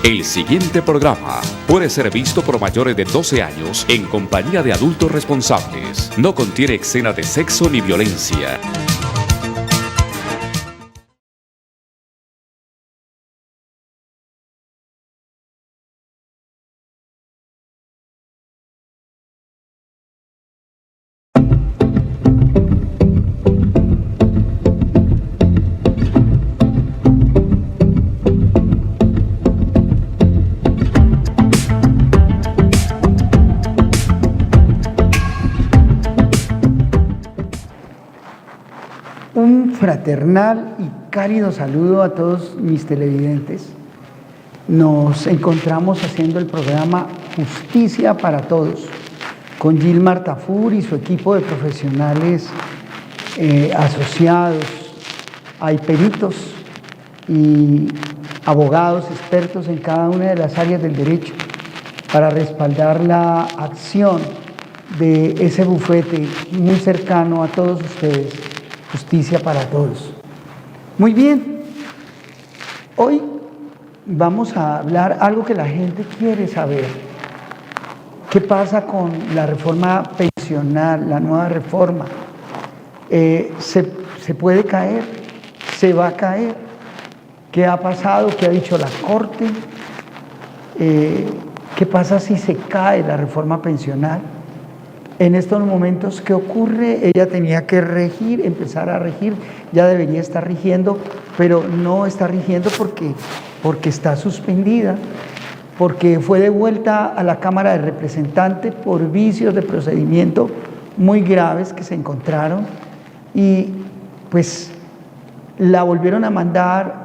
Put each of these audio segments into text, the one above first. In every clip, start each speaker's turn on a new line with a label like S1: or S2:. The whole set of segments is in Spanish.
S1: El siguiente programa puede ser visto por mayores de 12 años en compañía de adultos responsables. No contiene escena de sexo ni violencia.
S2: Un fraternal y cálido saludo a todos mis televidentes. Nos encontramos haciendo el programa Justicia para Todos con Gilmar Tafur y su equipo de profesionales asociados. Hay peritos y abogados expertos en cada una de las áreas del derecho para respaldar la acción de ese bufete muy cercano a todos ustedes. Justicia para Todos. Muy bien, hoy vamos a hablar algo que la gente quiere saber. ¿Qué pasa con la reforma pensional, la nueva reforma? ¿Se puede caer? ¿Se va a caer? ¿Qué ha pasado? ¿Qué ha dicho la Corte? ¿Qué pasa si se cae la reforma pensional? En estos momentos, ¿qué ocurre? Ella tenía que regir, empezar a regir, ya debería estar rigiendo, pero no está rigiendo porque está suspendida, porque fue devuelta a la Cámara de Representantes por vicios de procedimiento muy graves que se encontraron y pues la volvieron a mandar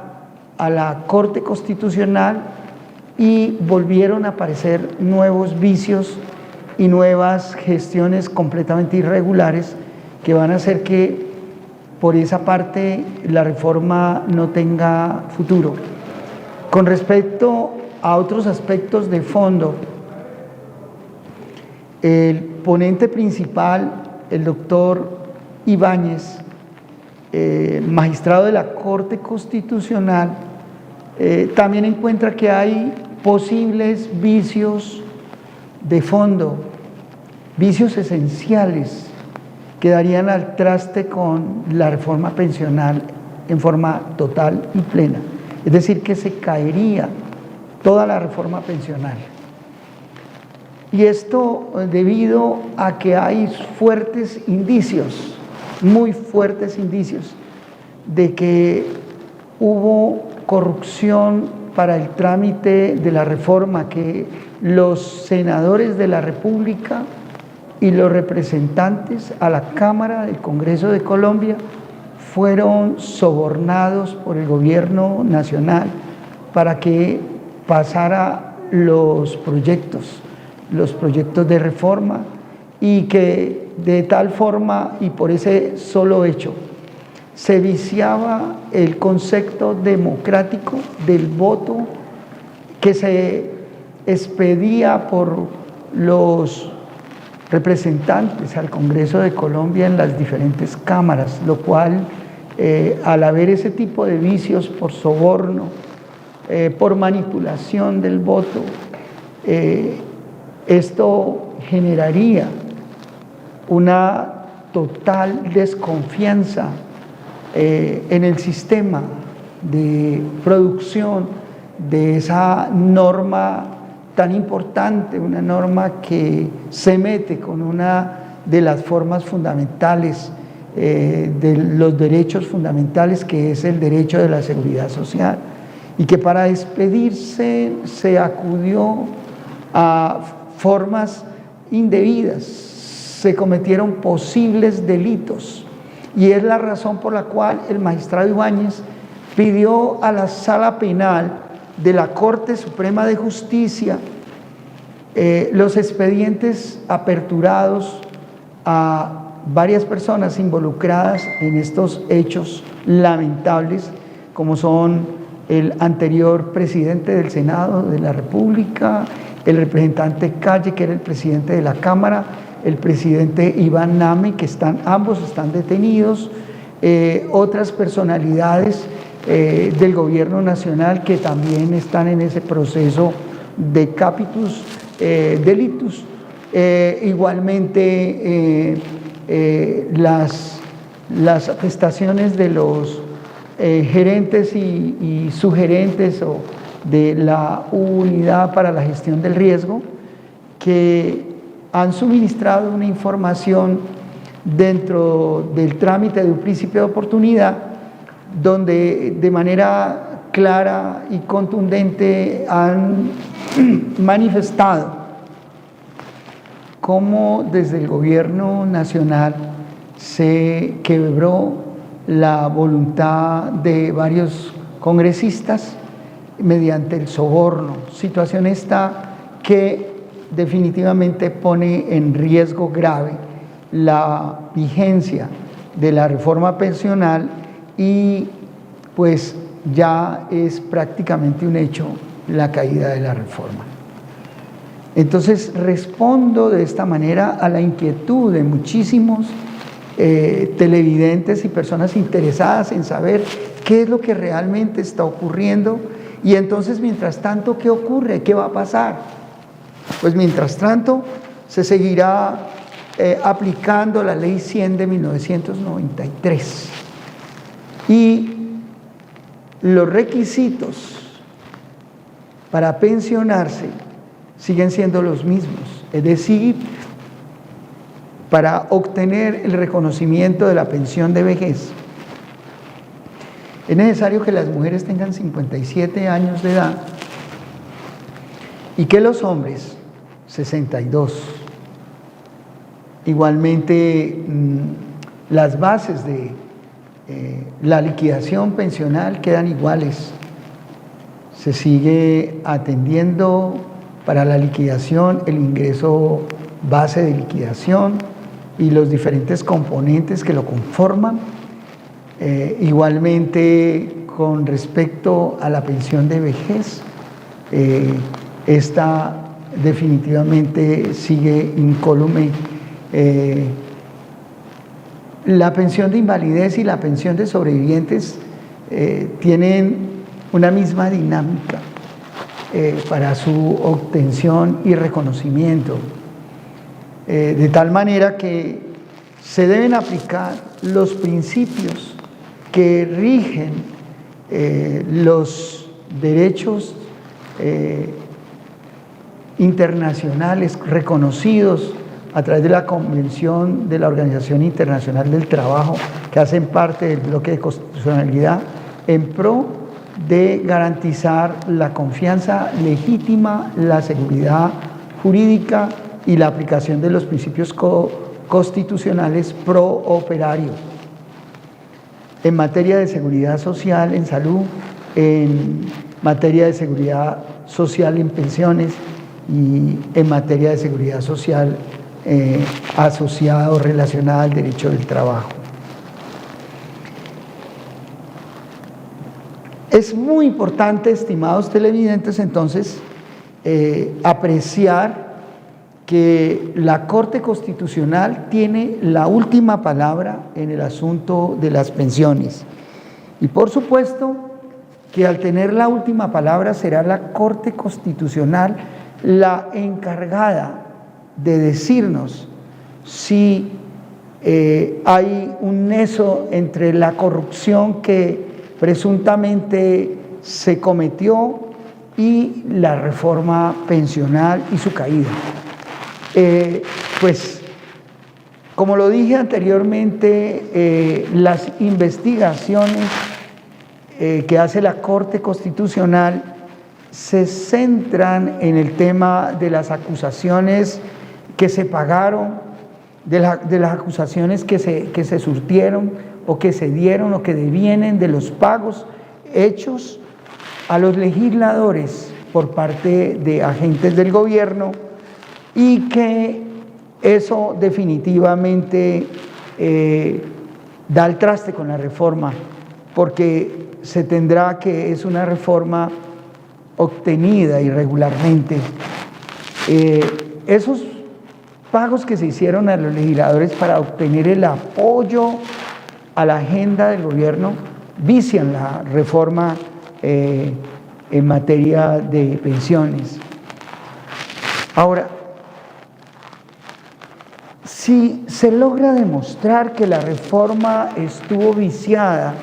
S2: a la Corte Constitucional y volvieron a aparecer nuevos vicios y nuevas gestiones completamente irregulares que van a hacer que por esa parte la reforma no tenga futuro. Con respecto a otros aspectos de fondo, el ponente principal, el doctor Ibáñez, magistrado de la Corte Constitucional, también encuentra que hay posibles vicios de fondo, vicios esenciales que darían al traste con la reforma pensional en forma total y plena. Es decir, que se caería toda la reforma pensional. Y esto debido a que hay fuertes indicios, muy fuertes indicios, de que hubo corrupción para el trámite de la reforma, que los senadores de la República y los representantes a la Cámara del Congreso de Colombia fueron sobornados por el gobierno nacional para que pasara los proyectos de reforma y que de tal forma y por ese solo hecho se viciaba el concepto democrático del voto que se expedía por los representantes al Congreso de Colombia en las diferentes cámaras, lo cual al haber ese tipo de vicios por soborno, por manipulación del voto, esto generaría una total desconfianza en el sistema de producción de esa norma tan importante, una norma que se mete con una de las formas fundamentales de los derechos fundamentales, que es el derecho de la seguridad social, y que para despedirse se acudió a formas indebidas, se cometieron posibles delitos. Y es la razón por la cual el magistrado Ibáñez pidió a la Sala Penal de la Corte Suprema de Justicia los expedientes aperturados a varias personas involucradas en estos hechos lamentables, como son el anterior presidente del Senado de la República, el representante Calle, que era el presidente de la Cámara, el presidente Iván Name, que ambos están detenidos, otras personalidades del gobierno nacional que también están en ese proceso de capitus delictus. Igualmente las atestaciones de los gerentes y sugerentes o de la unidad para la gestión del riesgo, que han suministrado una información dentro del trámite de un principio de oportunidad, donde de manera clara y contundente han manifestado cómo desde el gobierno nacional se quebró la voluntad de varios congresistas mediante el soborno, situación esta que definitivamente pone en riesgo grave la vigencia de la reforma pensional y pues ya es prácticamente un hecho la caída de la reforma. Entonces respondo de esta manera a la inquietud de muchísimos televidentes y personas interesadas en saber qué es lo que realmente está ocurriendo y entonces mientras tanto, ¿qué ocurre? ¿Qué va a pasar? Pues mientras tanto se seguirá aplicando la Ley 100 de 1993 y los requisitos para pensionarse siguen siendo los mismos, es decir, para obtener el reconocimiento de la pensión de vejez es necesario que las mujeres tengan 57 años de edad y que los hombres 62. Igualmente, las bases de la liquidación pensional quedan iguales. Se sigue atendiendo para la liquidación el ingreso base de liquidación y los diferentes componentes que lo conforman. Igualmente, con respecto a la pensión de vejez, esta definitivamente sigue incólume. La pensión de invalidez y la pensión de sobrevivientes tienen una misma dinámica para su obtención y reconocimiento, de tal manera que se deben aplicar los principios que rigen los derechos internacionales reconocidos a través de la Convención de la Organización Internacional del Trabajo, que hacen parte del bloque de constitucionalidad, en pro de garantizar la confianza legítima, la seguridad jurídica y la aplicación de los principios constitucionales pro operario en materia de seguridad social en salud, en materia de seguridad social en pensiones y en materia de seguridad social asociada o relacionada al derecho del trabajo. Es muy importante, estimados televidentes, entonces, apreciar que la Corte Constitucional tiene la última palabra en el asunto de las pensiones. Y por supuesto que al tener la última palabra será la Corte Constitucional la encargada de decirnos si hay un nexo entre la corrupción que presuntamente se cometió y la reforma pensional y su caída. Pues, como lo dije anteriormente, las investigaciones que hace la Corte Constitucional se centran en el tema de las acusaciones que se pagaron, de las acusaciones que se surtieron o que se dieron o que devienen de los pagos hechos a los legisladores por parte de agentes del gobierno, y que eso definitivamente da el traste con la reforma, porque se tendrá que es una reforma obtenida irregularmente. Esos pagos que se hicieron a los legisladores para obtener el apoyo a la agenda del gobierno vician la reforma en materia de pensiones. Ahora, si se logra demostrar que la reforma estuvo viciada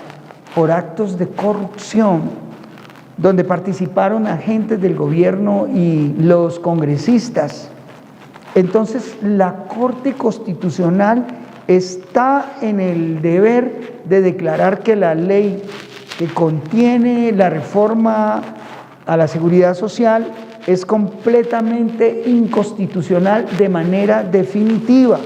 S2: por actos de corrupción, donde participaron agentes del gobierno y los congresistas, entonces la Corte Constitucional está en el deber de declarar que la ley que contiene la reforma a la seguridad social es completamente inconstitucional de manera definitiva,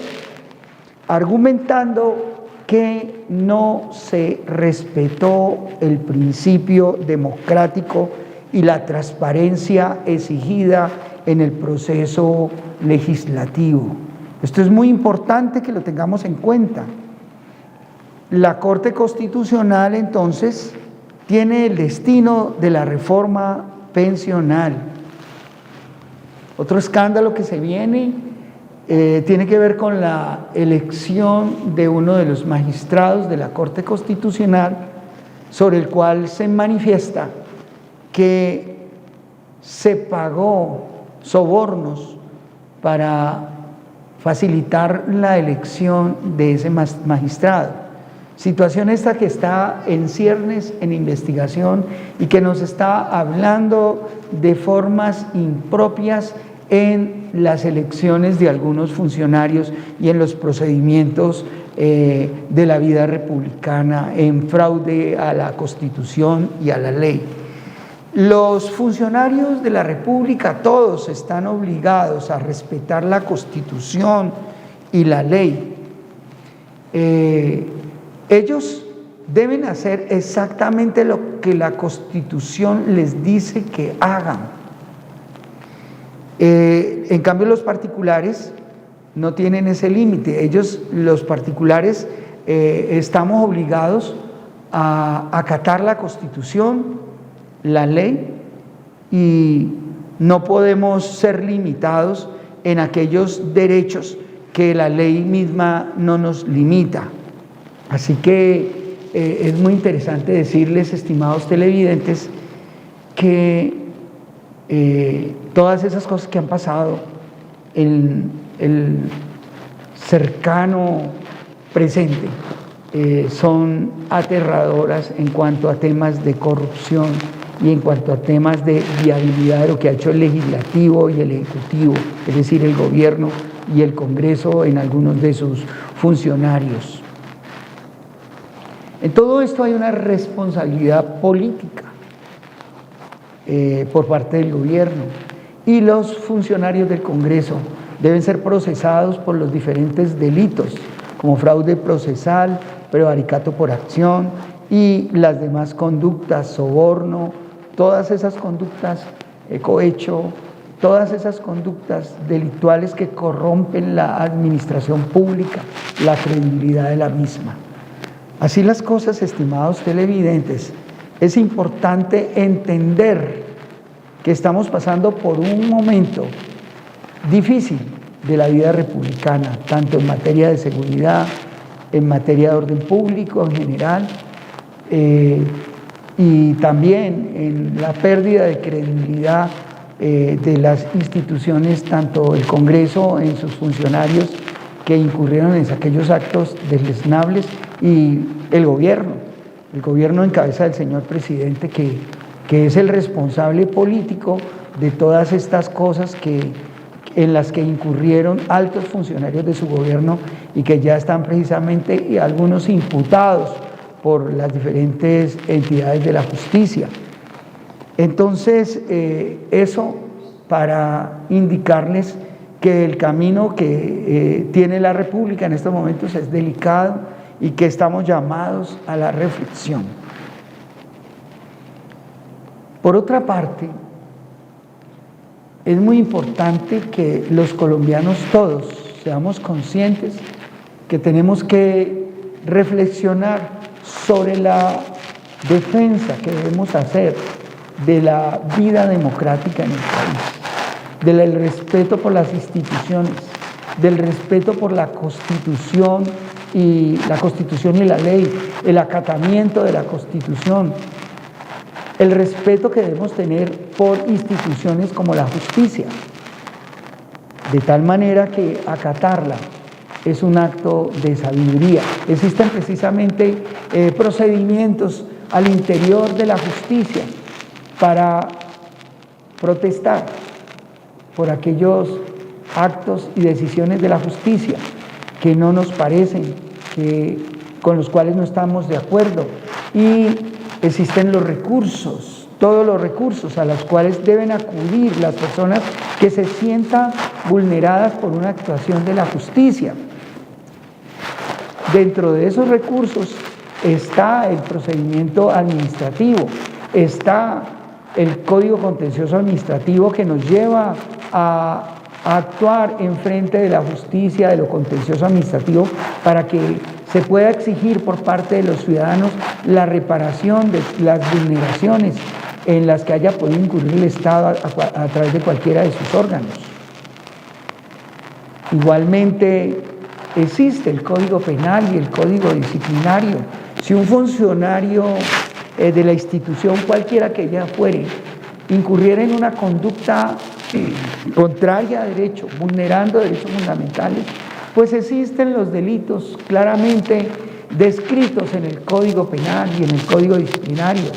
S2: argumentando que no se respetó el principio democrático y la transparencia exigida en el proceso legislativo. Esto es muy importante que lo tengamos en cuenta. La Corte Constitucional, entonces, tiene el destino de la reforma pensional. Otro escándalo que se viene tiene que ver con la elección de uno de los magistrados de la Corte Constitucional, sobre el cual se manifiesta que se pagó sobornos para facilitar la elección de ese magistrado. Situación esta que está en ciernes, en investigación, y que nos está hablando de formas impropias en las elecciones de algunos funcionarios y en los procedimientos de la vida republicana, en fraude a la Constitución y a la ley. Los funcionarios de la República, todos están obligados a respetar la Constitución y la ley. Ellos deben hacer exactamente lo que la Constitución les dice que hagan. En cambio, los particulares no tienen ese límite. Ellos, los particulares, estamos obligados a acatar la Constitución, la ley, y no podemos ser limitados en aquellos derechos que la ley misma no nos limita. Así que es muy interesante decirles, estimados televidentes, que todas esas cosas que han pasado en el cercano presente son aterradoras en cuanto a temas de corrupción y en cuanto a temas de viabilidad de lo que ha hecho el legislativo y el ejecutivo, es decir, el gobierno y el Congreso en algunos de sus funcionarios. En todo esto hay una responsabilidad política por parte del gobierno, y los funcionarios del Congreso deben ser procesados por los diferentes delitos, como fraude procesal, prevaricato por acción y las demás conductas, soborno, todas esas conductas, cohecho, todas esas conductas delictuales que corrompen la administración pública, la credibilidad de la misma. Así las cosas, estimados televidentes, es importante entender que estamos pasando por un momento difícil de la vida republicana, tanto en materia de seguridad, en materia de orden público en general, y también en la pérdida de credibilidad de las instituciones, tanto el Congreso en sus funcionarios que incurrieron en aquellos actos deleznables, y el gobierno en cabeza del señor presidente, que es el responsable político de todas estas cosas en las que incurrieron altos funcionarios de su gobierno y que ya están precisamente algunos imputados por las diferentes entidades de la justicia. Entonces, eso para indicarles que el camino que tiene la República en estos momentos es delicado y que estamos llamados a la reflexión. Por otra parte, es muy importante que los colombianos todos seamos conscientes que tenemos que reflexionar sobre la defensa que debemos hacer de la vida democrática en el país, del respeto por las instituciones, del respeto por la Constitución y la Constitución y la ley, el acatamiento de la Constitución, el respeto que debemos tener por instituciones como la justicia, de tal manera que acatarla es un acto de sabiduría. Existen precisamente procedimientos al interior de la justicia para protestar por aquellos actos y decisiones de la justicia que no nos parecen, con los cuales no estamos de acuerdo, y existen los recursos, todos los recursos a los cuales deben acudir las personas que se sientan vulneradas por una actuación de la justicia. Dentro de esos recursos está el procedimiento administrativo, está el Código Contencioso Administrativo que nos lleva a actuar en frente de la justicia, de lo contencioso administrativo, para que se pueda exigir por parte de los ciudadanos la reparación de las vulneraciones en las que haya podido incurrir el Estado a través de cualquiera de sus órganos. Igualmente, existe el Código Penal y el Código Disciplinario. Si un funcionario de la institución, cualquiera que ella fuere, incurriera en una conducta contraria a derecho, vulnerando derechos fundamentales, pues existen los delitos claramente descritos en el Código Penal y en el Código Disciplinario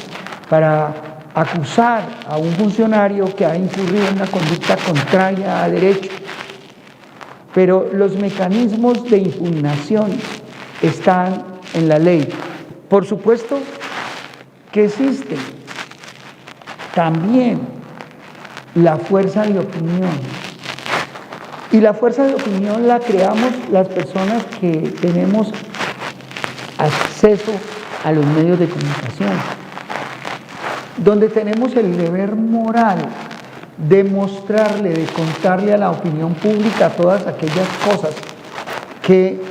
S2: para acusar a un funcionario que ha incurrido en una conducta contraria a derecho. Pero los mecanismos de impugnación están en la ley. Por supuesto que existe también la fuerza de opinión. Y la fuerza de opinión la creamos las personas que tenemos acceso a los medios de comunicación, donde tenemos el deber moral de mostrarle, de contarle a la opinión pública todas aquellas cosas que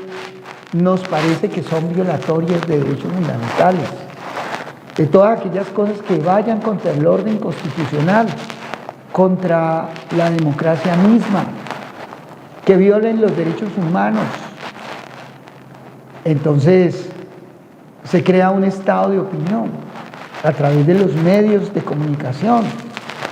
S2: nos parece que son violatorias de derechos fundamentales, de todas aquellas cosas que vayan contra el orden constitucional, contra la democracia misma, que violen los derechos humanos. Entonces se crea un estado de opinión a través de los medios de comunicación.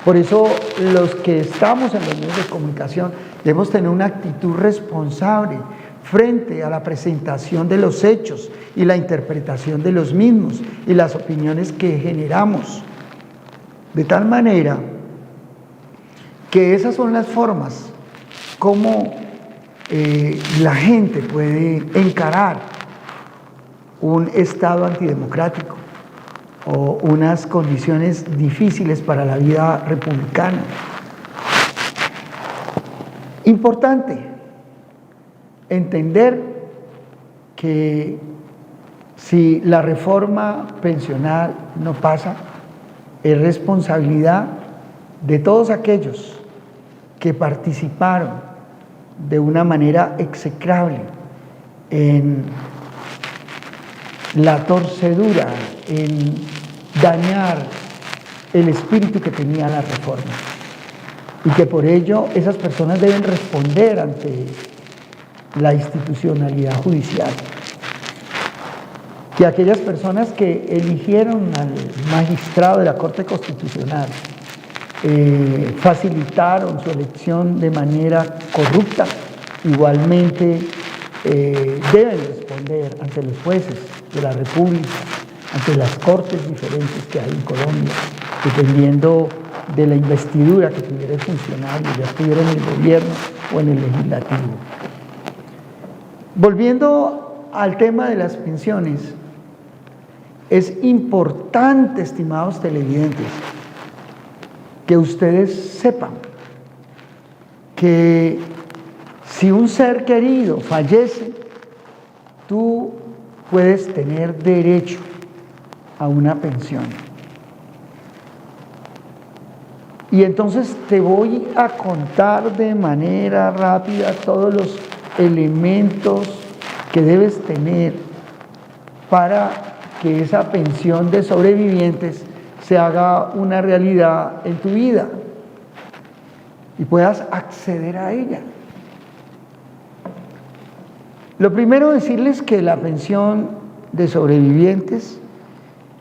S2: Por eso los que estamos en los medios de comunicación debemos tener una actitud responsable frente a la presentación de los hechos y la interpretación de los mismos y las opiniones que generamos, de tal manera que esas son las formas como la gente puede encarar un Estado antidemocrático o unas condiciones difíciles para la vida republicana. Importante entender que si la reforma pensional no pasa, es responsabilidad de todos aquellos que participaron de una manera execrable en la torcedura, en dañar el espíritu que tenía la reforma, y que por ello esas personas deben responder ante la institucionalidad judicial. Que aquellas personas que eligieron al magistrado de la Corte Constitucional facilitaron su elección de manera corrupta, igualmente deben responder ante los jueces de la República, ante las cortes diferentes que hay en Colombia, dependiendo de la investidura que tuviera el funcionario, ya estuviera en el gobierno o en el legislativo. Volviendo al tema de las pensiones, es importante, estimados televidentes, que ustedes sepan que si un ser querido fallece, tú puedes tener derecho a una pensión. Y entonces te voy a contar de manera rápida todos los elementos que debes tener para que esa pensión de sobrevivientes se haga una realidad en tu vida y puedas acceder a ella. Lo primero, decirles que la pensión de sobrevivientes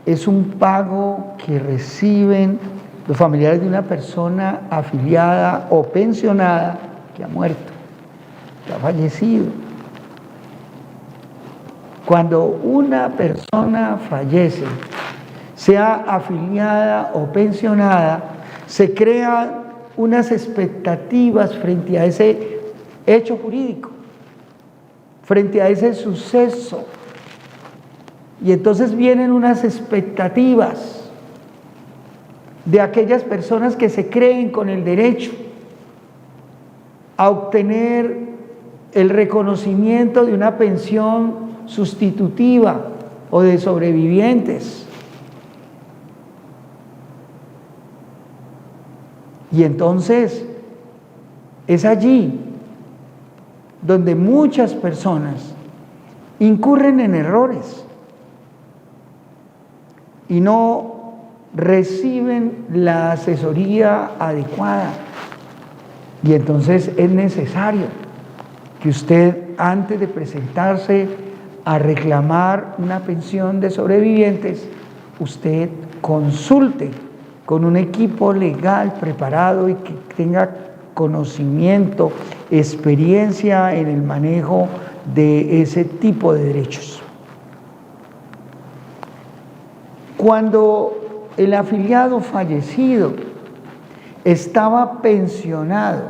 S2: es un pago que reciben los familiares de una persona afiliada o pensionada que ha muerto, que ha fallecido. Cuando una persona fallece, sea afiliada o pensionada, se crean unas expectativas frente a ese hecho jurídico, frente a ese suceso. Y entonces vienen unas expectativas de aquellas personas que se creen con el derecho a obtener el reconocimiento de una pensión sustitutiva o de sobrevivientes. Y entonces es allí donde muchas personas incurren en errores y no reciben la asesoría adecuada. Y entonces es necesario que usted, antes de presentarse a reclamar una pensión de sobrevivientes, usted consulte con un equipo legal preparado y que tenga conocimiento, experiencia en el manejo de ese tipo de derechos. Cuando el afiliado fallecido estaba pensionado,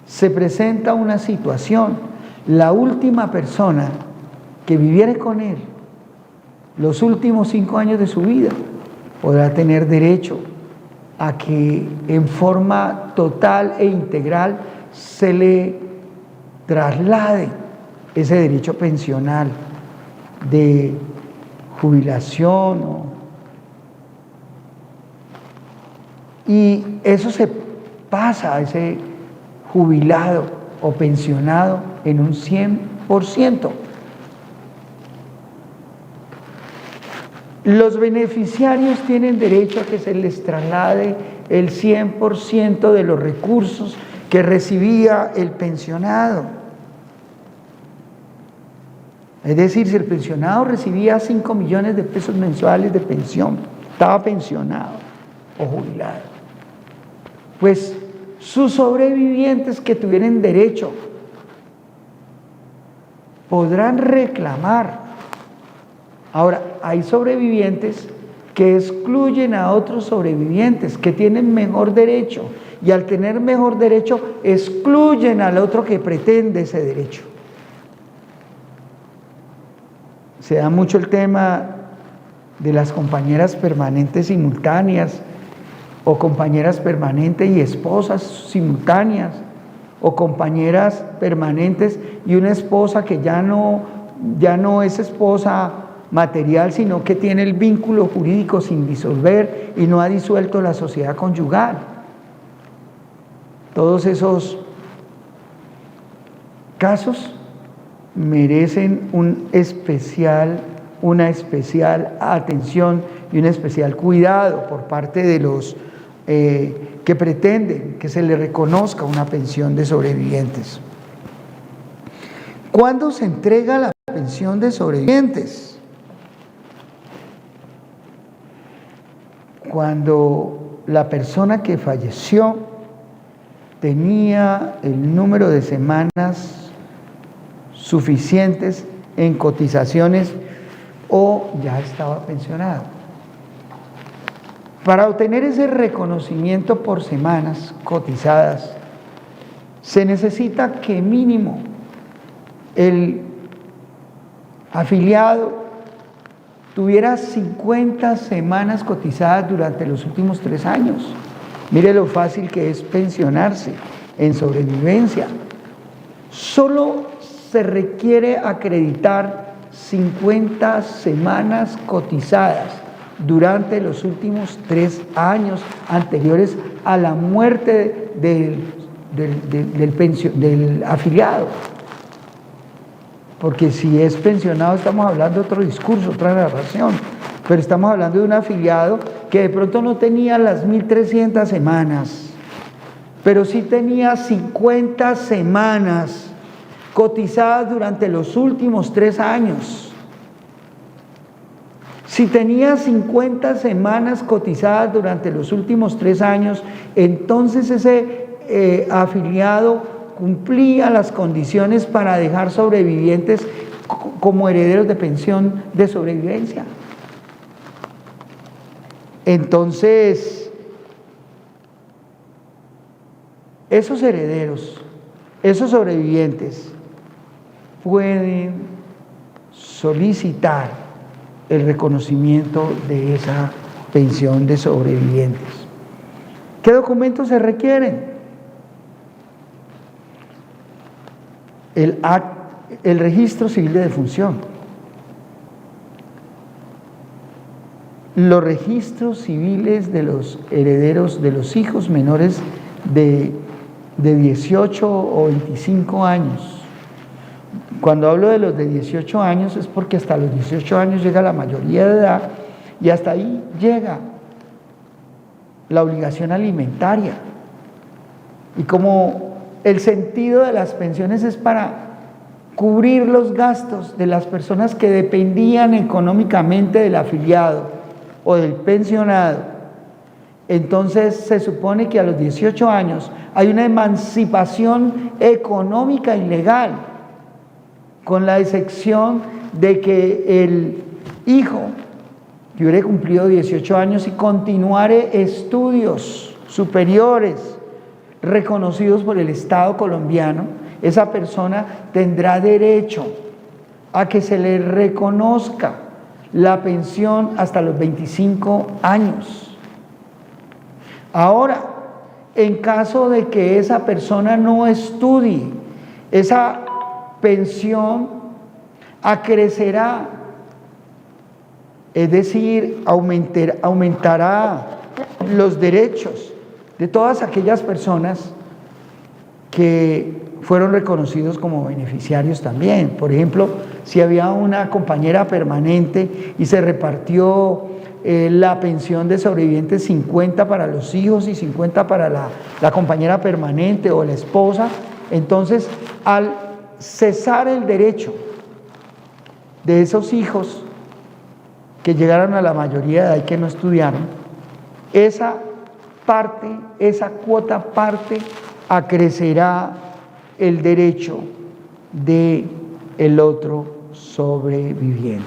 S2: se presenta una situación, la última persona que viviere con él los últimos 5 años de su vida podrá tener derecho a que en forma total e integral se le traslade ese derecho pensional de jubilación. Y eso se pasa a ese jubilado o pensionado en un 100%. Los beneficiarios tienen derecho a que se les traslade el 100% de los recursos que recibía el pensionado. Es decir, si el pensionado recibía 5 millones de pesos mensuales de pensión, estaba pensionado o jubilado, pues sus sobrevivientes que tuvieran derecho podrán reclamar. Ahora, hay sobrevivientes que excluyen a otros sobrevivientes que tienen mejor derecho, y al tener mejor derecho excluyen al otro que pretende ese derecho. Se da mucho el tema de las compañeras permanentes simultáneas, o compañeras permanentes y esposas simultáneas, o compañeras permanentes y una esposa que ya no es esposa material, sino que tiene el vínculo jurídico sin disolver y no ha disuelto la sociedad conyugal. Todos esos casos merecen una especial atención y un especial cuidado por parte de los que pretenden que se les reconozca una pensión de sobrevivientes. ¿Cuándo se entrega la pensión de sobrevivientes? Cuando la persona que falleció tenía el número de semanas suficientes en cotizaciones o ya estaba pensionado. Para obtener ese reconocimiento por semanas cotizadas, se necesita que mínimo el afiliado tuviera 50 semanas cotizadas durante los últimos 3 años. Mire lo fácil que es pensionarse en sobrevivencia. Solo se requiere acreditar 50 semanas cotizadas durante los últimos 3 años anteriores a la muerte del afiliado. Porque si es pensionado estamos hablando de otro discurso, otra narración, pero estamos hablando de un afiliado que de pronto no tenía las 1.300 semanas, pero sí tenía 50 semanas cotizadas durante los últimos 3 años. Si tenía 50 semanas cotizadas durante los últimos 3 años, entonces ese afiliado cumplía las condiciones para dejar sobrevivientes como herederos de pensión de sobrevivencia. Entonces, esos herederos, esos sobrevivientes, pueden solicitar el reconocimiento de esa pensión de sobrevivientes. ¿Qué documentos se requieren? El registro civil de defunción. Los registros civiles de los herederos de los hijos menores de 18 o 25 años. Cuando hablo de los de 18 años es porque hasta los 18 años llega la mayoría de edad y hasta ahí llega la obligación alimentaria. Y como el sentido de las pensiones es para cubrir los gastos de las personas que dependían económicamente del afiliado o del pensionado, entonces se supone que a los 18 años hay una emancipación económica y legal, con la excepción de que el hijo que hubiera cumplido 18 años y continuare estudios superiores reconocidos por el Estado colombiano, esa persona tendrá derecho a que se le reconozca la pensión hasta los 25 años. Ahora, en caso de que esa persona no estudie, esa pensión acrecerá, es decir, aumentará los derechos de todas aquellas personas que fueron reconocidos como beneficiarios también. Por ejemplo, si había una compañera permanente y se repartió la pensión de sobrevivientes, 50 para los hijos y 50 para la compañera permanente o la esposa, entonces al cesar el derecho de esos hijos que llegaron a la mayoría de edad y que no estudiaron, esa parte, esa cuota parte, acrecerá el derecho del otro sobreviviente.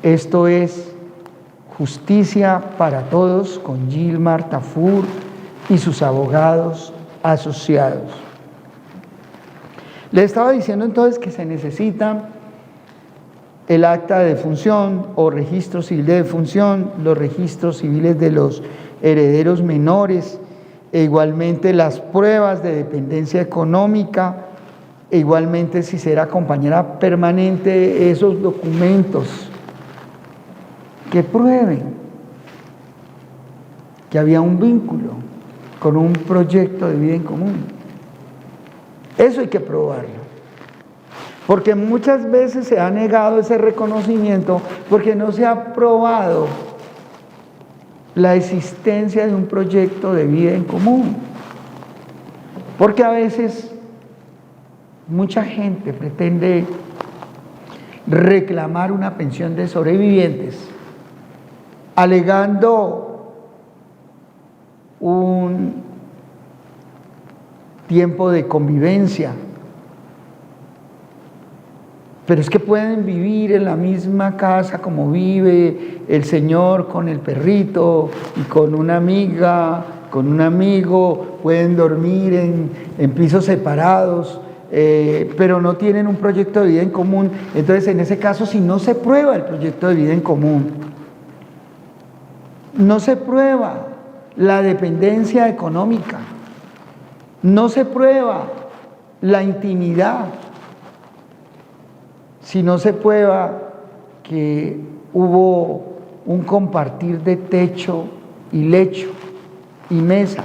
S2: Esto es Justicia para Todos con Gilmar Tafur y sus abogados asociados. Le estaba diciendo entonces que se necesita el acta de defunción o registro civil de defunción, los registros civiles de los herederos menores, e igualmente las pruebas de dependencia económica, e igualmente si será compañera permanente, esos documentos que prueben que había un vínculo con un proyecto de vida en común. Eso hay que probarlo, porque muchas veces se ha negado ese reconocimiento porque no se ha probado la existencia de un proyecto de vida en común. Porque a veces mucha gente pretende reclamar una pensión de sobrevivientes alegando un tiempo de convivencia, pero es que pueden vivir en la misma casa como vive el señor con el perrito y con una amiga, con un amigo, pueden dormir en pisos separados, pero no tienen un proyecto de vida en común. Entonces, en ese caso, si no se prueba el proyecto de vida en común, no se prueba la dependencia económica, no se prueba la intimidad, si no se prueba que hubo un compartir de techo y lecho y mesa,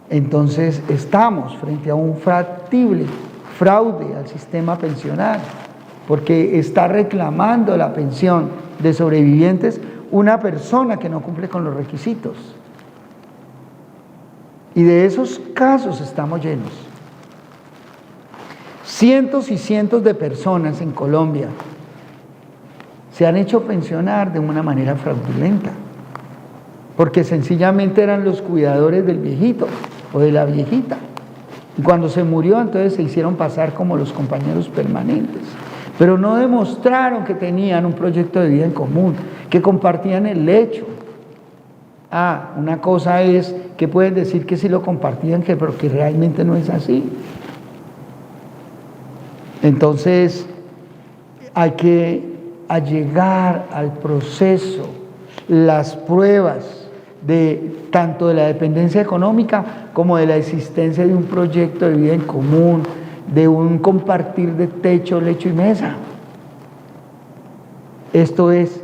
S2: entonces estamos frente a un factible fraude al sistema pensional, porque está reclamando la pensión de sobrevivientes una persona que no cumple con los requisitos. Y de esos casos estamos llenos. cientos y cientos de personas en Colombia se han hecho pensionar de una manera fraudulenta, porque sencillamente eran los cuidadores del viejito o de la viejita. Y cuando se murió, entonces se hicieron pasar como los compañeros permanentes, pero no demostraron que tenían un proyecto de vida en común, que compartían el lecho. Una cosa es que pueden decir que sí lo compartían, pero que realmente no es así. Entonces, hay que allegar al proceso las pruebas tanto de la dependencia económica como de la existencia de un proyecto de vida en común, de un compartir de techo, lecho y mesa. Esto es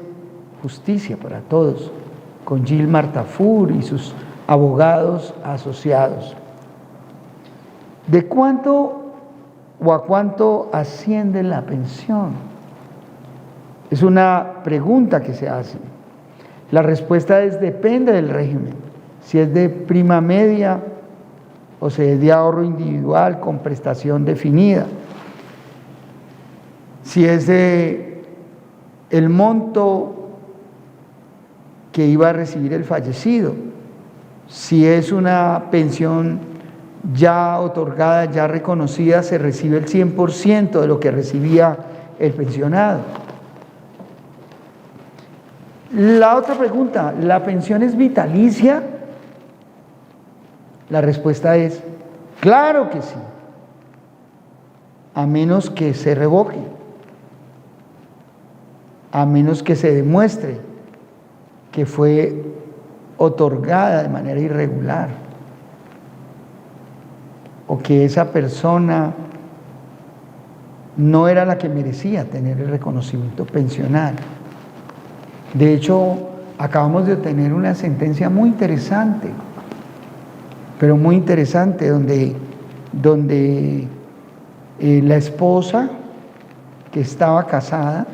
S2: justicia para todos, con Gilmar Tafur y sus abogados asociados. ¿De cuánto o a cuánto asciende la pensión? Es una pregunta que se hace. La respuesta depende del régimen, si es de prima media o si es de ahorro individual con prestación definida, si es de el monto que iba a recibir el fallecido, si es una pensión ya otorgada, ya reconocida, se recibe el 100% de lo que recibía el pensionado. La otra pregunta, ¿la pensión es vitalicia? La respuesta es, claro que sí, a menos que se revoque, a menos que se demuestre que fue otorgada de manera irregular, o que esa persona no era la que merecía tener el reconocimiento pensional. De hecho, acabamos de obtener una sentencia muy interesante, pero muy interesante, donde la esposa que estaba casada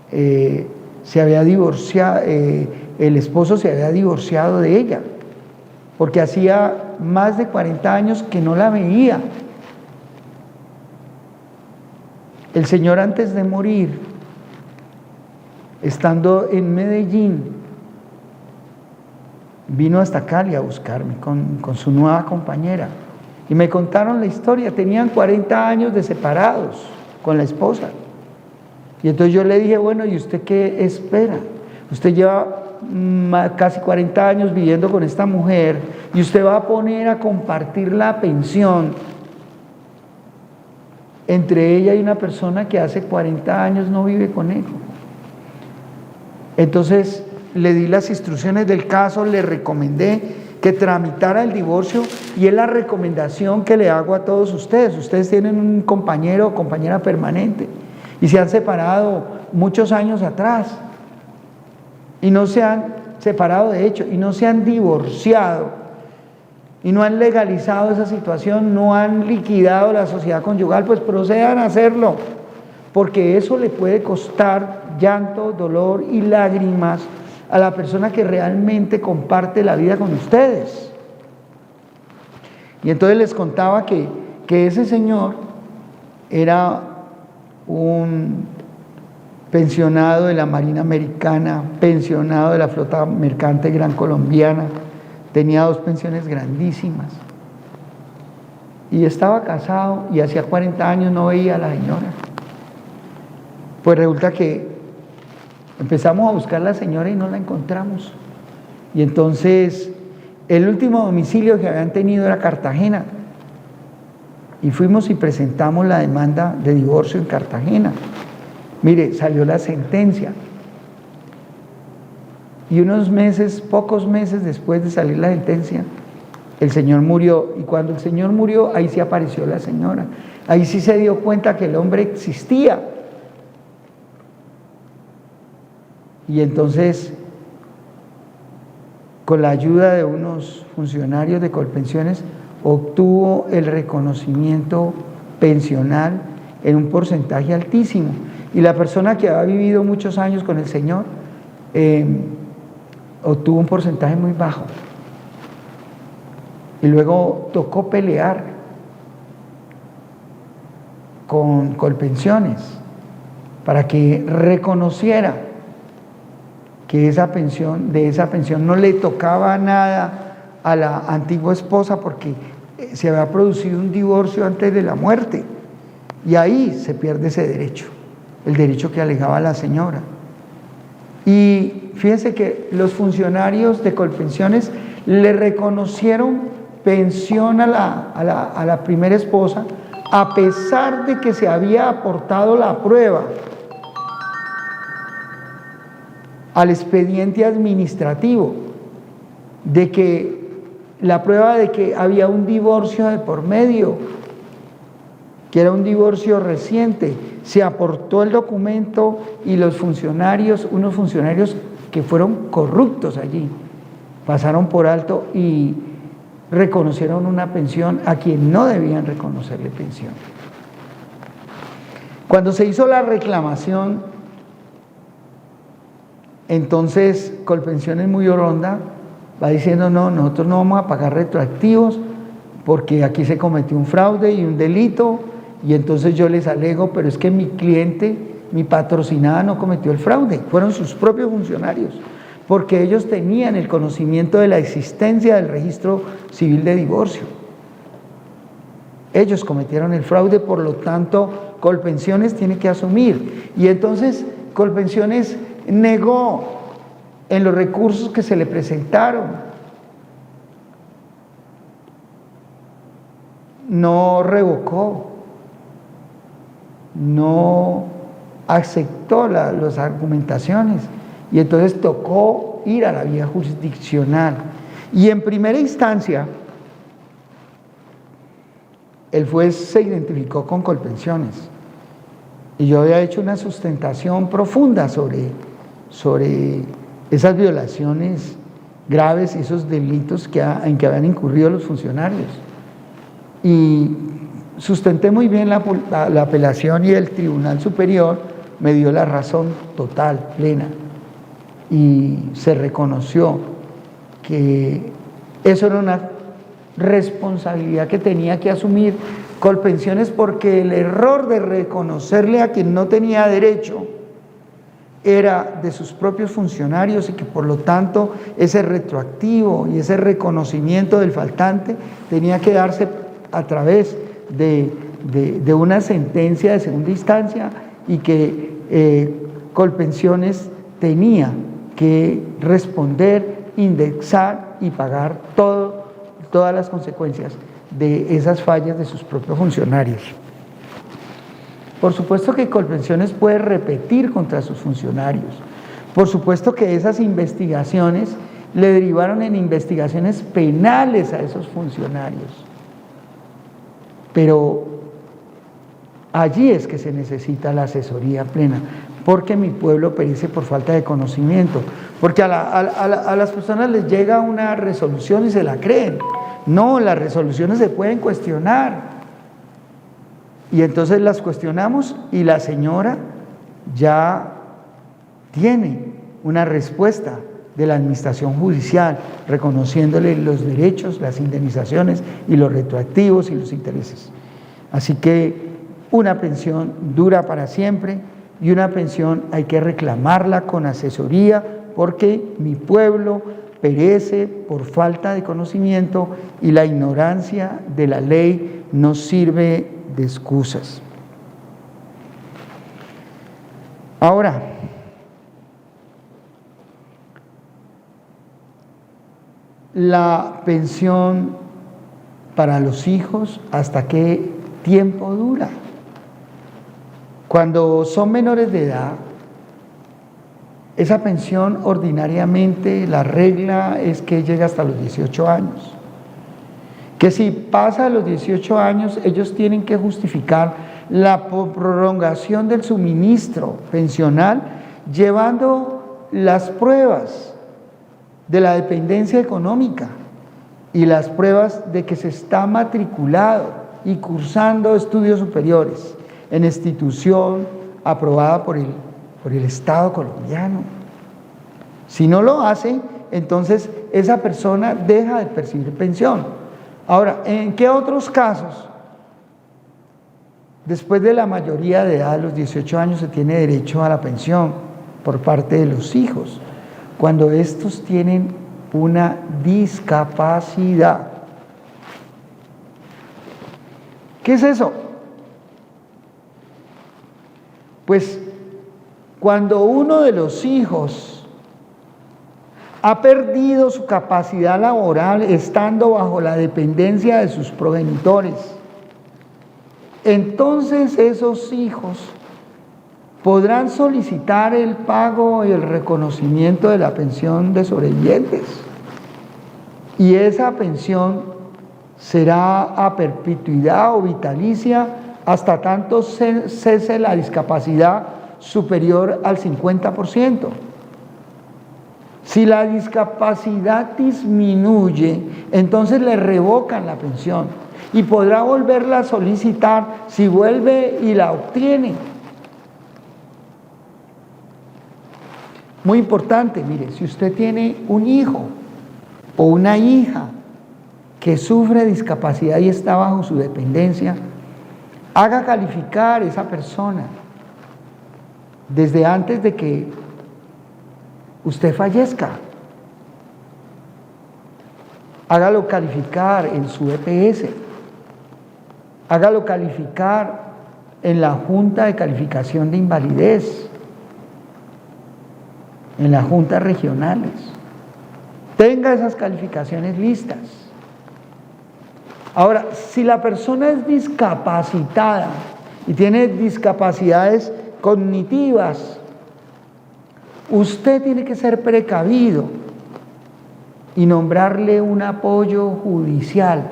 S2: se había divorciado, el esposo se había divorciado de ella, porque hacía más de 40 años que no la veía. El señor, antes de morir, estando en Medellín, vino hasta Cali a buscarme con su nueva compañera y me contaron la historia. Tenían 40 años de separados con la esposa, y entonces yo le dije, bueno, ¿y usted qué espera? Usted lleva casi 40 años viviendo con esta mujer y usted va a poner a compartir la pensión entre ella y una persona que hace 40 años no vive con él. Entonces le di las instrucciones del caso, le recomendé que tramitara el divorcio, y es la recomendación que le hago a todos ustedes. Ustedes tienen un compañero o compañera permanente y se han separado muchos años atrás y no se han separado, de hecho, y no se han divorciado y no han legalizado esa situación, no han liquidado la sociedad conyugal, pues procedan a hacerlo, porque eso le puede costar llanto, dolor y lágrimas a la persona que realmente comparte la vida con ustedes. Y entonces les contaba que ese señor era un pensionado de la Marina Americana, pensionado de la Flota Mercante Gran Colombiana, tenía 2 pensiones grandísimas, y estaba casado, y hacía 40 años no veía a la señora. Pues resulta que empezamos a buscar a la señora y no la encontramos, y entonces el último domicilio que habían tenido era Cartagena, y fuimos y presentamos la demanda de divorcio en Cartagena. Mire, salió la sentencia, y unos meses, pocos meses después de salir la sentencia, el señor murió. Y cuando el señor murió, ahí sí apareció la señora, ahí sí se dio cuenta que el hombre existía. Y entonces, con la ayuda de unos funcionarios de Colpensiones, obtuvo el reconocimiento pensional en un porcentaje altísimo. Y la persona que había vivido muchos años con el señor obtuvo un porcentaje muy bajo. Y luego tocó pelear con Colpensiones para que reconociera que de esa pensión no le tocaba nada a la antigua esposa porque se había producido un divorcio antes de la muerte, y ahí se pierde ese derecho, el derecho que alegaba la señora. Y fíjense que los funcionarios de Colpensiones le reconocieron pensión a la primera esposa, a pesar de que se había aportado la prueba al expediente administrativo de que la prueba de que había un divorcio de por medio, que era un divorcio reciente. Se aportó el documento y los funcionarios, unos funcionarios que fueron corruptos allí, pasaron por alto y reconocieron una pensión a quien no debían reconocerle pensión. Cuando se hizo la reclamación, entonces Colpensiones, muy oronda, va diciendo: no, nosotros no vamos a pagar retroactivos porque aquí se cometió un fraude y un delito. Y entonces yo les alego: pero es que mi cliente, mi patrocinada, no cometió el fraude, fueron sus propios funcionarios, porque ellos tenían el conocimiento de la existencia del registro civil de divorcio. Ellos cometieron el fraude, por lo tanto Colpensiones tiene que asumir. Y entonces Colpensiones negó en los recursos que se le presentaron, no revocó, no aceptó las argumentaciones, y entonces tocó ir a la vía jurisdiccional. Y en primera instancia el juez se identificó con Colpensiones, y yo había hecho una sustentación profunda sobre esas violaciones graves y esos delitos en que habían incurrido los funcionarios, y sustenté muy bien la apelación, y el Tribunal Superior me dio la razón total, plena, y se reconoció que eso era una responsabilidad que tenía que asumir Colpensiones, porque el error de reconocerle a quien no tenía derecho era de sus propios funcionarios, y que por lo tanto ese retroactivo y ese reconocimiento del faltante tenía que darse a través de una sentencia de segunda instancia, y que Colpensiones tenía que responder, indexar y pagar todas las consecuencias de esas fallas de sus propios funcionarios. Por supuesto que Colpensiones puede repetir contra sus funcionarios, por supuesto que esas investigaciones le derivaron en investigaciones penales a esos funcionarios, pero allí es que se necesita la asesoría plena, porque mi pueblo perece por falta de conocimiento, porque a las personas les llega una resolución y se la creen. No, las resoluciones se pueden cuestionar, y entonces las cuestionamos, y la señora ya tiene una respuesta de la administración judicial, reconociéndole los derechos, las indemnizaciones y los retroactivos y los intereses. Así que una pensión dura para siempre, y una pensión hay que reclamarla con asesoría, porque mi pueblo perece por falta de conocimiento, y la ignorancia de la ley no sirve de excusas. Ahora, la pensión para los hijos, ¿hasta qué tiempo dura? Cuando son menores de edad, esa pensión ordinariamente, la regla es que llega hasta los 18 años. Que si pasa los 18 años, ellos tienen que justificar la prolongación del suministro pensional llevando las pruebas de la dependencia económica y las pruebas de que se está matriculado y cursando estudios superiores en institución aprobada por el Estado colombiano. Si no lo hace, entonces esa persona deja de percibir pensión. Ahora, ¿en qué otros casos Después de la mayoría de edad, a los 18 años, se tiene derecho a la pensión por parte de los hijos, cuando estos tienen una discapacidad. ¿Qué es eso? Pues cuando uno de los hijos ha perdido su capacidad laboral estando bajo la dependencia de sus progenitores, entonces esos hijos podrán solicitar el pago y el reconocimiento de la pensión de sobrevivientes. Y esa pensión será a perpetuidad o vitalicia hasta tanto cese la discapacidad superior al 50%. Si la discapacidad disminuye, entonces le revocan la pensión y podrá volverla a solicitar si vuelve y la obtiene. Muy importante, mire, si usted tiene un hijo o una hija que sufre discapacidad y está bajo su dependencia, haga calificar esa persona desde antes de que usted fallezca. Hágalo calificar en su EPS, hágalo calificar en la Junta de Calificación de Invalidez, en las juntas regionales. Tenga esas calificaciones listas. Ahora, si la persona es discapacitada y tiene discapacidades cognitivas, usted tiene que ser precavido y nombrarle un apoyo judicial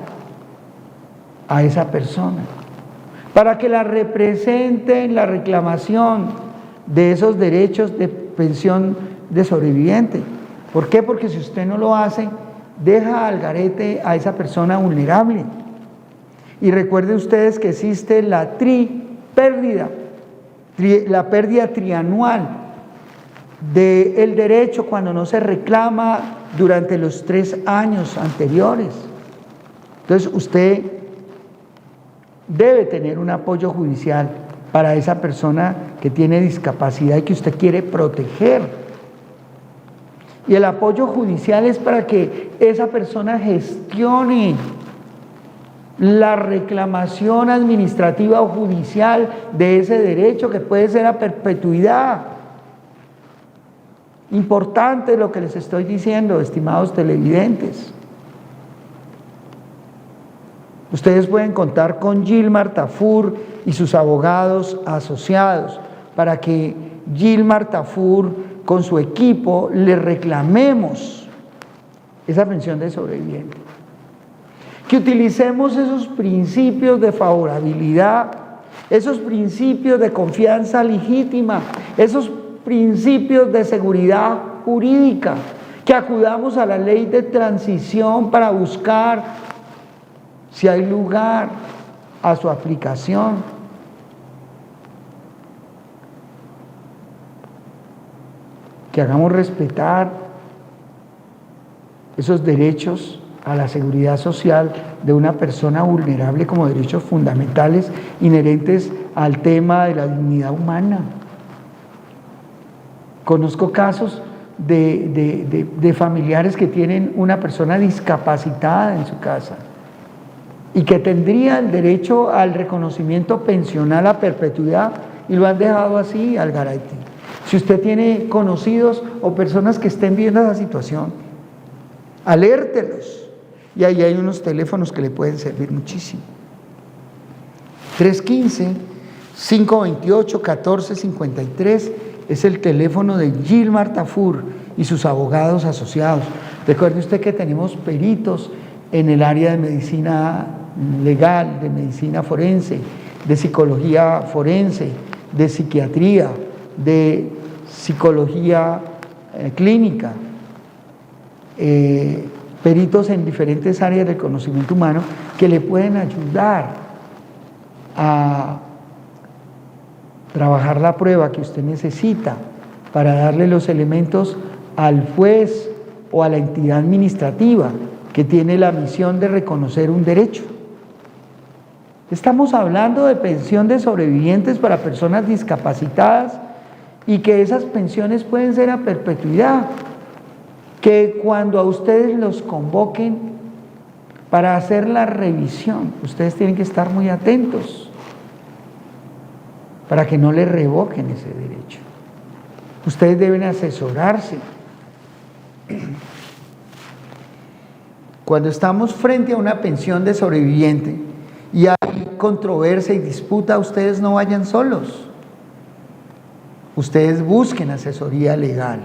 S2: a esa persona para que la represente en la reclamación de esos derechos de pensión de sobreviviente. ¿Por qué? Porque si usted no lo hace, deja al garete a esa persona vulnerable. Y recuerden ustedes que existe la la pérdida trianual del derecho cuando no se reclama durante los 3 años anteriores. Entonces usted debe tener un apoyo judicial para esa persona que tiene discapacidad y que usted quiere proteger. Y el apoyo judicial es para que esa persona gestione la reclamación administrativa o judicial de ese derecho que puede ser a perpetuidad. Importante lo que les estoy diciendo, estimados televidentes. Ustedes pueden contar con Gilmar Tafur y sus abogados asociados para que Gilmar Tafur con su equipo le reclamemos esa pensión de sobreviviente. Que utilicemos esos principios de favorabilidad, esos principios de confianza legítima, esos principios de seguridad jurídica, que acudamos a la ley de transición para buscar si hay lugar a su aplicación. Que hagamos respetar esos derechos a la seguridad social de una persona vulnerable como derechos fundamentales inherentes al tema de la dignidad humana. Conozco casos de familiares que tienen una persona discapacitada en su casa y que tendría el derecho al reconocimiento pensional a perpetuidad y lo han dejado así al garete. Si usted tiene conocidos o personas que estén viendo esa situación, alértelos. Y ahí hay unos teléfonos que le pueden servir muchísimo. 315-528-1453 es el teléfono de Gilmar Tafur y sus abogados asociados. Recuerde usted que tenemos peritos en el área de medicina legal, de medicina forense, de psicología forense, de psiquiatría, de psicología clínica, peritos en diferentes áreas del conocimiento humano que le pueden ayudar a trabajar la prueba que usted necesita para darle los elementos al juez o a la entidad administrativa que tiene la misión de reconocer un derecho. Estamos hablando de pensión de sobrevivientes para personas discapacitadas y que esas pensiones pueden ser a perpetuidad, que cuando a ustedes los convoquen para hacer la revisión, ustedes tienen que estar muy atentos para que no les revoquen ese derecho. Ustedes deben asesorarse. Cuando estamos frente a una pensión de sobreviviente y hay controversia y disputa, ustedes no vayan solos. Ustedes busquen asesoría legal.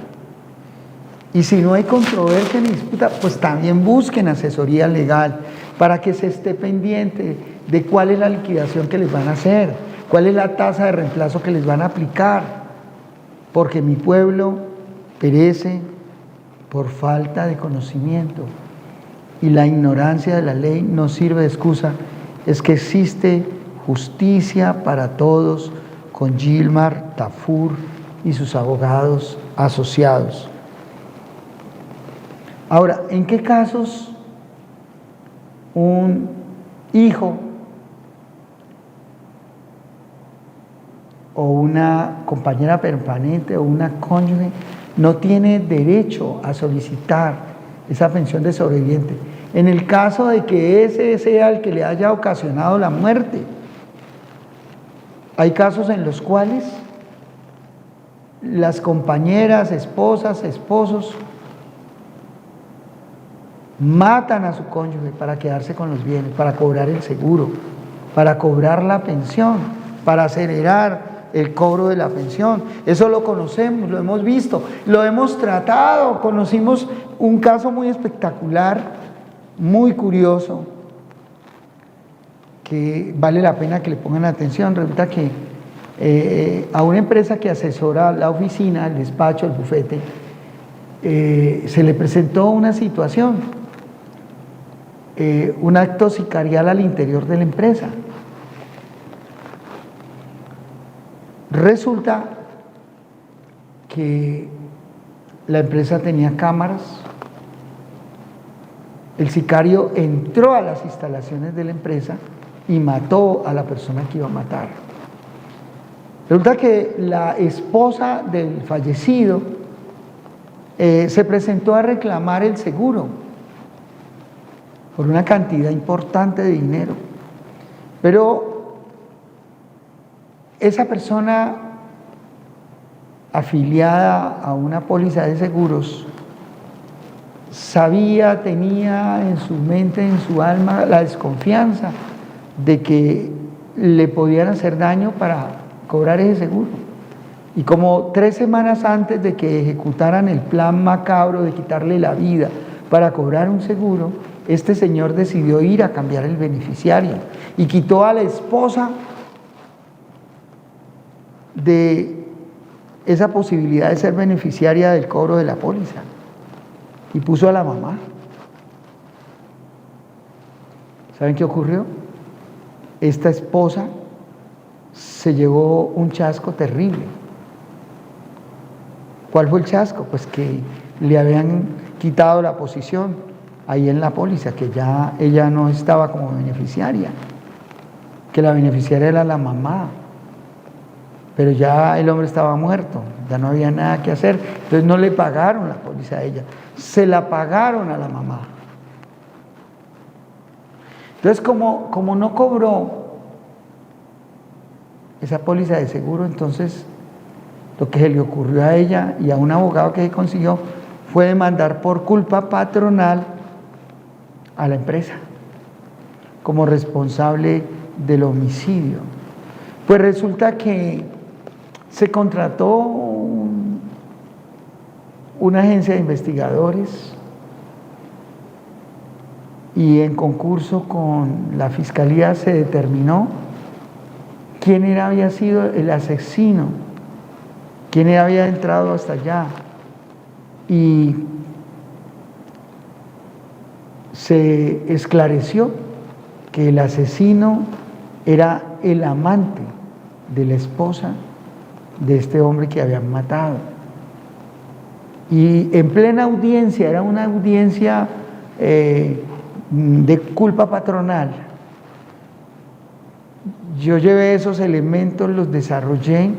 S2: Y si no hay controversia ni disputa, pues también busquen asesoría legal para que se esté pendiente de cuál es la liquidación que les van a hacer, cuál es la tasa de reemplazo que les van a aplicar, porque mi pueblo perece por falta de conocimiento y la ignorancia de la ley no sirve de excusa. Es que existe justicia para todos con Gilmar Tafur y sus abogados asociados. Ahora, ¿en qué casos un hijo o una compañera permanente o una cónyuge no tiene derecho a solicitar esa pensión de sobreviviente? En el caso de que ese sea el que le haya ocasionado la muerte. Hay casos en los cuales las compañeras, esposas, esposos matan a su cónyuge para quedarse con los bienes, para cobrar el seguro, para cobrar la pensión, para acelerar el cobro de la pensión. Eso lo conocemos, lo hemos visto, lo hemos tratado. Conocimos un caso muy espectacular, muy curioso, que vale la pena que le pongan atención. Resulta que a una empresa que asesora la oficina, el despacho, el bufete, se le presentó una situación, un acto sicarial al interior de la empresa. Resulta que la empresa tenía cámaras. El sicario entró a las instalaciones de la empresa y mató a la persona que iba a matar. Resulta que la esposa del fallecido se presentó a reclamar el seguro por una cantidad importante de dinero, pero esa persona afiliada a una póliza de seguros sabía, tenía en su mente, en su alma, la desconfianza de que le podían hacer daño para cobrar ese seguro. Y como 3 semanas antes de que ejecutaran el plan macabro de quitarle la vida para cobrar un seguro, este señor decidió ir a cambiar el beneficiario y quitó a la esposa de esa posibilidad de ser beneficiaria del cobro de la póliza y puso a la mamá. ¿Saben qué ocurrió? Esta esposa se llevó un chasco terrible. ¿Cuál fue el chasco? Pues que le habían quitado la posición ahí en la póliza, que ya ella no estaba como beneficiaria, que la beneficiaria era la mamá, pero ya el hombre estaba muerto, ya no había nada que hacer, entonces no le pagaron la póliza a ella, se la pagaron a la mamá. Entonces como no cobró esa póliza de seguro, entonces lo que se le ocurrió a ella y a un abogado que consiguió fue demandar por culpa patronal a la empresa como responsable del homicidio. Pues resulta que se contrató una agencia de investigadores y en concurso con la fiscalía se determinó quién había sido el asesino, quién había entrado hasta allá, y se esclareció que el asesino era el amante de la esposa de este hombre que habían matado. Y en plena audiencia, era una audiencia de culpa patronal, Yo llevé esos elementos, los desarrollé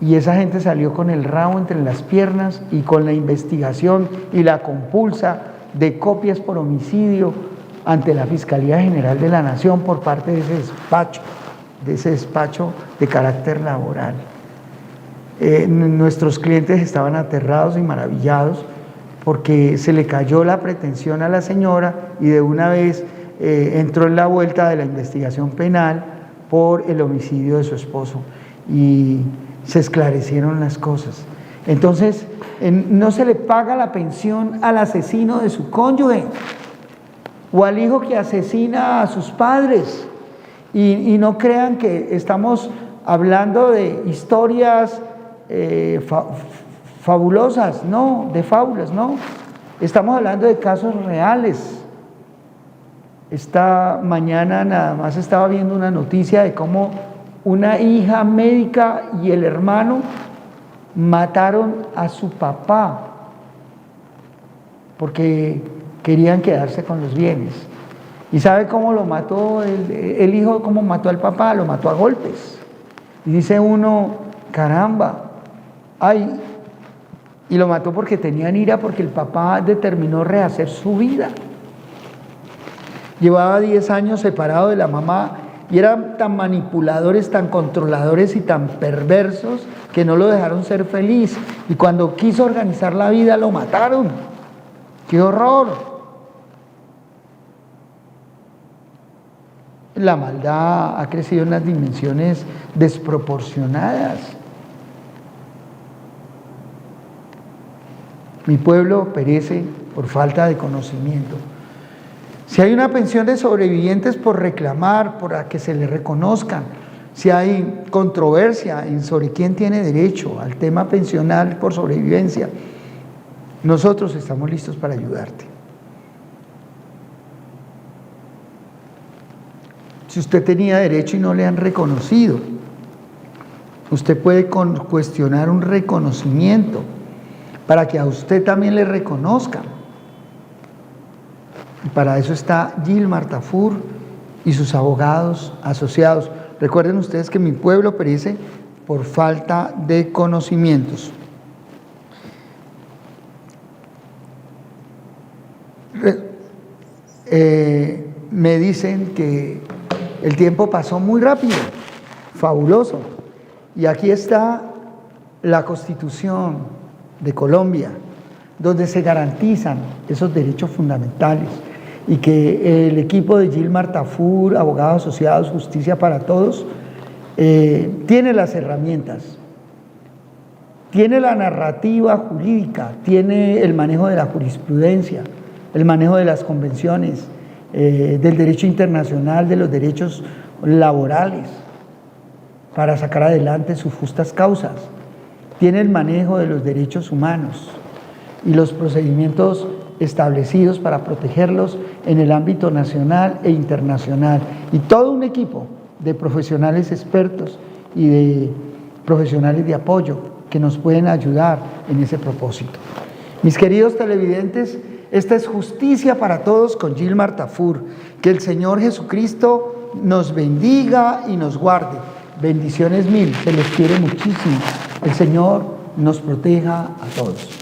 S2: y esa gente salió con el rabo entre las piernas y con la investigación y la compulsa de copias por homicidio ante la Fiscalía General de la Nación por parte de ese despacho de carácter laboral. Nuestros clientes estaban aterrados y maravillados porque se le cayó la pretensión a la señora y de una vez entró en la vuelta de la investigación penal por el homicidio de su esposo y se esclarecieron las cosas. Entonces, no se le paga la pensión al asesino de su cónyuge o al hijo que asesina a sus padres. Y no crean que estamos hablando de historias fabulosas, no, de fábulas, no. Estamos hablando de casos reales. Esta mañana nada más estaba viendo una noticia de cómo una hija médica y el hermano mataron a su papá porque querían quedarse con los bienes. ¿Y sabe cómo lo mató el hijo? ¿Cómo mató al papá? Lo mató a golpes. Y dice uno, caramba, ay, y lo mató porque tenían ira, porque el papá determinó rehacer su vida. Llevaba 10 años separado de la mamá y eran tan manipuladores, tan controladores y tan perversos que no lo dejaron ser feliz. Y cuando quiso organizar la vida lo mataron. ¡Qué horror! La maldad ha crecido en unas dimensiones desproporcionadas. Mi pueblo perece por falta de conocimiento. Si hay una pensión de sobrevivientes por reclamar, por que se le reconozcan, si hay controversia sobre quién tiene derecho al tema pensional por sobrevivencia, nosotros estamos listos para ayudarte. Si usted tenía derecho y no le han reconocido, usted puede cuestionar un reconocimiento para que a usted también le reconozcan. Y para eso está Gilmar Tafur y sus abogados asociados. Recuerden ustedes que mi pueblo perece por falta de conocimientos. Me dicen que el tiempo pasó muy rápido, fabuloso. Y aquí está la Constitución de Colombia, donde se garantizan esos derechos fundamentales y que el equipo de Gilmar Tafur, Abogados Asociados, Justicia para Todos, tiene las herramientas, tiene la narrativa jurídica, tiene el manejo de la jurisprudencia, el manejo de las convenciones, del derecho internacional, de los derechos laborales, para sacar adelante sus justas causas. Tiene el manejo de los derechos humanos y los procedimientos establecidos para protegerlos en el ámbito nacional e internacional. Y todo un equipo de profesionales expertos y de profesionales de apoyo que nos pueden ayudar en ese propósito. Mis queridos televidentes, esta es Justicia para Todos con Gilmar Tafur. Que el Señor Jesucristo nos bendiga y nos guarde. Bendiciones mil, se les quiere muchísimo. El Señor nos proteja a todos.